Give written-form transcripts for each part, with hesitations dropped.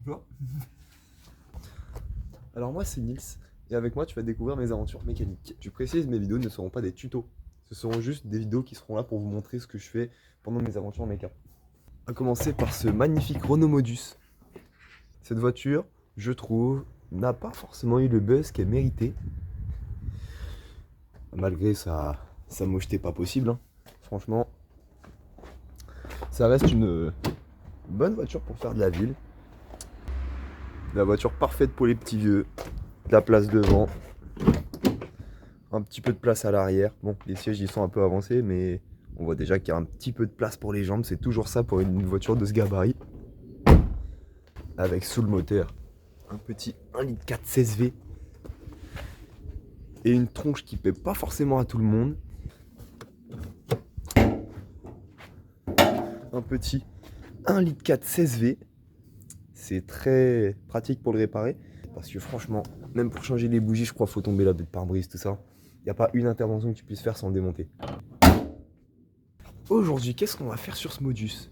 Bonjour. Alors moi c'est Nils, et avec moi tu vas découvrir mes aventures mécaniques. Je précise, mes vidéos ne seront pas des tutos. Ce seront juste des vidéos qui seront là pour vous montrer ce que je fais pendant mes aventures méca. A commencer par ce magnifique Renault Modus. Cette voiture, je trouve, n'a pas forcément eu le buzz qu'elle méritait. Malgré sa mocheté pas possible, hein. Franchement, ça reste une bonne voiture pour faire de la ville. La voiture parfaite pour les petits vieux. De la place devant. Un petit peu de place à l'arrière. Bon, les sièges ils sont un peu avancés, mais on voit déjà qu'il y a un petit peu de place pour les jambes. C'est toujours ça pour une voiture de ce gabarit. Avec sous le moteur un petit 1,4 litre 16V. Et une tronche qui plaît pas forcément à tout le monde. Un petit 1,4 litre 16V. C'est très pratique pour le réparer. Parce que franchement, même pour changer les bougies, je crois qu'il faut tomber la bête pare-brise, tout ça. Il n'y a pas une intervention que tu puisses faire sans le démonter. Aujourd'hui, qu'est-ce qu'on va faire sur ce Modus?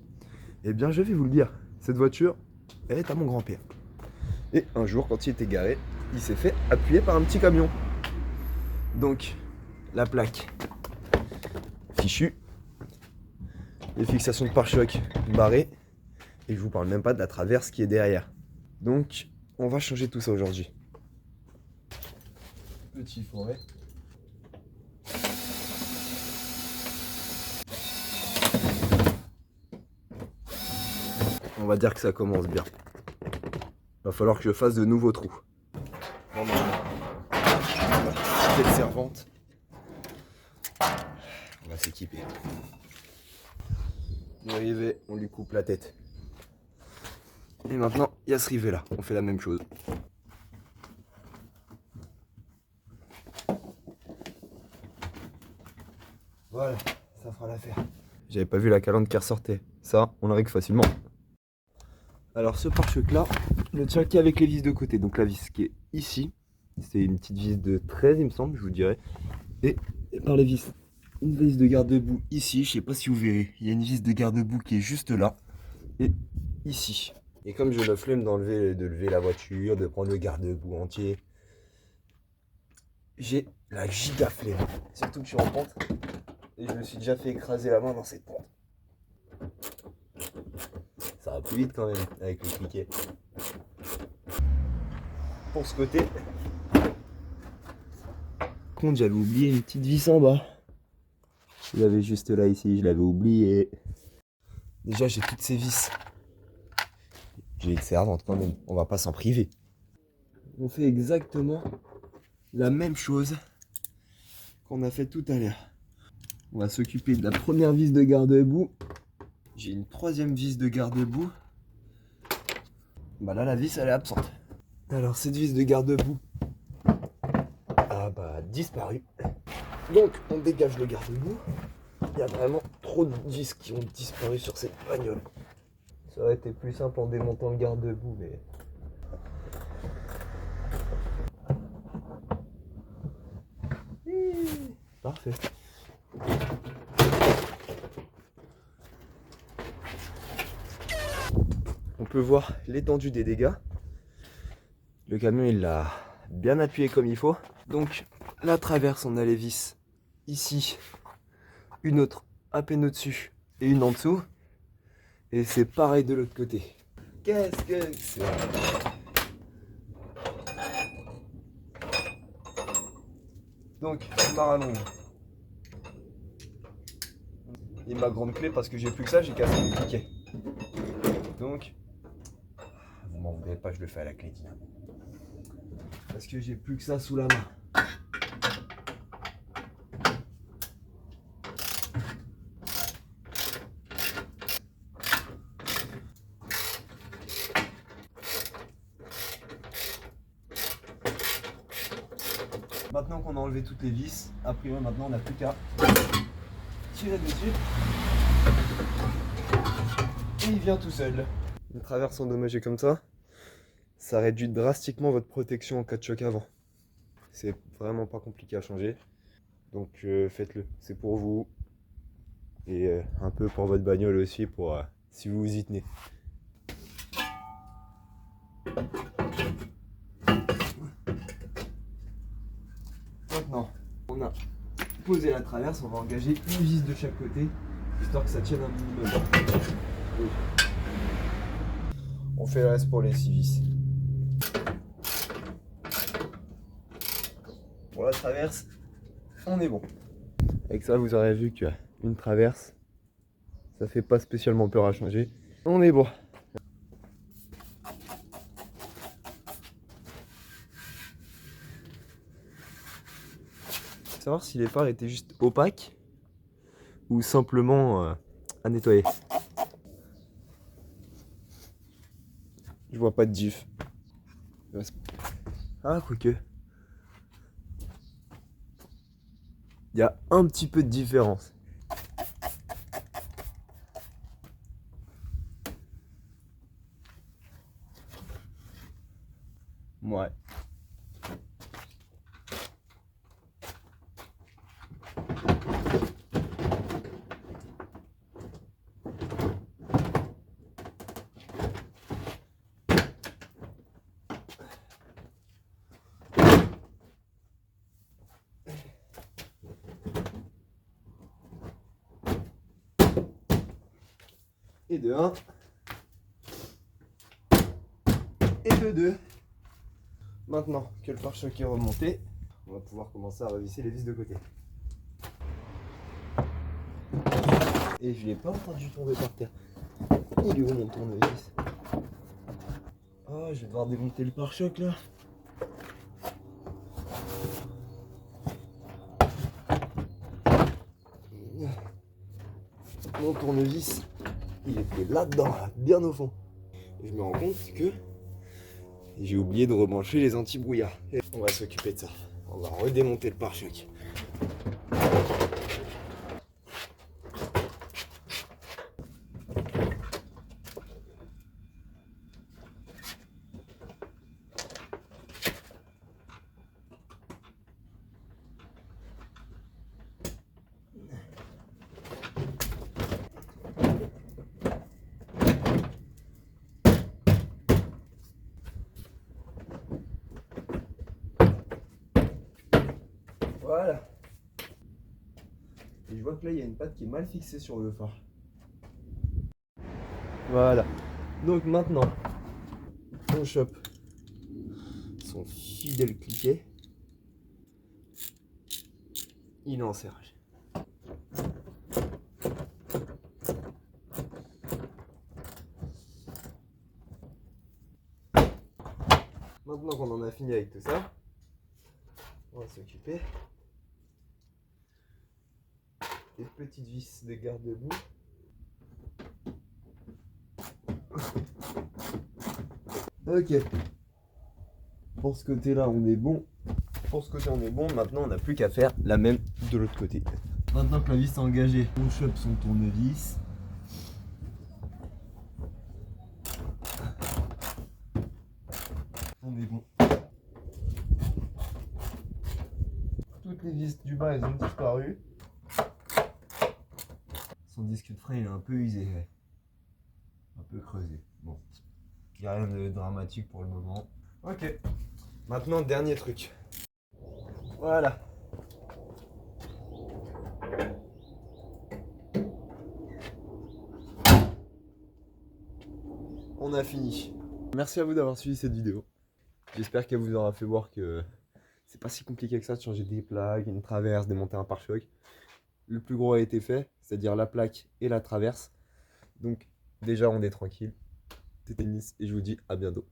Eh bien, je vais vous le dire. Cette voiture, elle est à mon grand-père. Et un jour, quand il était garé, il s'est fait appuyer par un petit camion. Donc, la plaque fichue, les fixations de pare-choc barrées, et je vous parle même pas de la traverse qui est derrière. Donc, on va changer tout ça aujourd'hui. Petit fourret. On va dire que ça commence bien. Va falloir que je fasse de nouveaux trous. Petite servante. On va s'équiper. On arrivé, on lui coupe la tête. Et maintenant, il y a ce rivet là. On fait la même chose. Voilà, ça fera l'affaire. J'avais pas vu la calandre qui ressortait. Ça, on la règle facilement. Alors ce pare-choc là, le tient qu'avec les vis de côté. Donc la vis qui est ici, c'est une petite vis de 13 il me semble, je vous dirais. Et par les vis, une vis de garde-boue ici, je sais pas si vous verrez. Il y a une vis de garde-boue qui est juste là. Et ici. Et comme je le flemme de lever la voiture, de prendre le garde-boue entier, j'ai la giga flemme. Surtout que je suis en pente. Et je me suis déjà fait écraser la main dans cette pente. Ça va plus vite quand même avec le cliquet. Pour ce côté. Par contre, j'avais oublié une petite vis en bas. Je l'avais juste là ici, je l'avais oublié. Déjà, j'ai toutes ces vis. J'ai une servante quand même, on va pas s'en priver. On fait exactement la même chose qu'on a fait tout à l'heure. On va s'occuper de la première vis de garde-boue. J'ai une troisième vis de garde-boue. Bah là, la vis, elle est absente. Alors, cette vis de garde-boue a disparu. Donc, on dégage le garde-boue. Il y a vraiment trop de vis qui ont disparu sur cette bagnole. Ça aurait été plus simple en démontant le garde-boue, mais... Parfait. On peut voir l'étendue des dégâts. Le camion, il l'a bien appuyé comme il faut. Donc, la traverse, on a les vis ici, une autre à peine au-dessus et une en dessous. Et c'est pareil de l'autre côté. Qu'est-ce que c'est? Donc, ma rallonge. Et ma grande clé, parce que j'ai plus que ça, j'ai cassé le cliquet. Donc, vous m'en voudrez pas, je le fais à la clé dynamo. Parce que j'ai plus que ça sous la main. Maintenant qu'on a enlevé toutes les vis, a priori maintenant on n'a plus qu'à tirer dessus. Et il vient tout seul. Une traverse endommagée comme ça réduit drastiquement votre protection en cas de choc avant. C'est vraiment pas compliqué à changer. Donc faites-le, c'est pour vous. Et un peu pour votre bagnole aussi, pour si vous vous y tenez. Maintenant, on a posé la traverse, on va engager une vis de chaque côté, histoire que ça tienne un minimum. Oui. On fait le reste pour les 6 vis. Pour la traverse, on est bon. Avec ça, vous aurez vu qu'une traverse, ça fait pas spécialement peur à changer. On est bon. Savoir si les phares étaient juste opaques ou simplement à nettoyer. Je vois pas de diff. Ah, quoique. Il y a un petit peu de différence. Ouais. Et de 1. Et de 2. Maintenant que le pare-choc est remonté, on va pouvoir commencer à revisser les vis de côté. Et je l'ai pas entendu tomber par terre. Il est où mon tournevis? Oh, je vais devoir démonter le pare-choc là. Mon tournevis, il était là-dedans, bien au fond. Et je me rends compte que j'ai oublié de rebrancher les anti-brouillards. Et on va s'occuper de ça. On va redémonter le pare-choc. Voilà. Et je vois que là, il y a une patte qui est mal fixée sur le phare. Voilà. Donc maintenant, on chope son fidèle cliquet. Il est en serrage. Maintenant qu'on en a fini avec tout ça, on va s'occuper des petites vis de garde-boue. Ok. Pour ce côté-là, on est bon. Pour ce côté, on est bon. Maintenant, on n'a plus qu'à faire la même de l'autre côté. Maintenant que la vis est engagée, on chope son tournevis. On est bon. Toutes les vis du bas, elles ont disparu. Son disque de frein, il est un peu usé. Un peu creusé. Bon. Il n'y a rien de dramatique pour le moment. Ok. Maintenant, dernier truc. Voilà. On a fini. Merci à vous d'avoir suivi cette vidéo. J'espère qu'elle vous aura fait voir que c'est pas si compliqué que ça de changer des plaques, une traverse, démonter un pare-choc. Le plus gros a été fait, c'est-à-dire la plaque et la traverse. Donc déjà on est tranquille. C'était Nice et je vous dis à bientôt.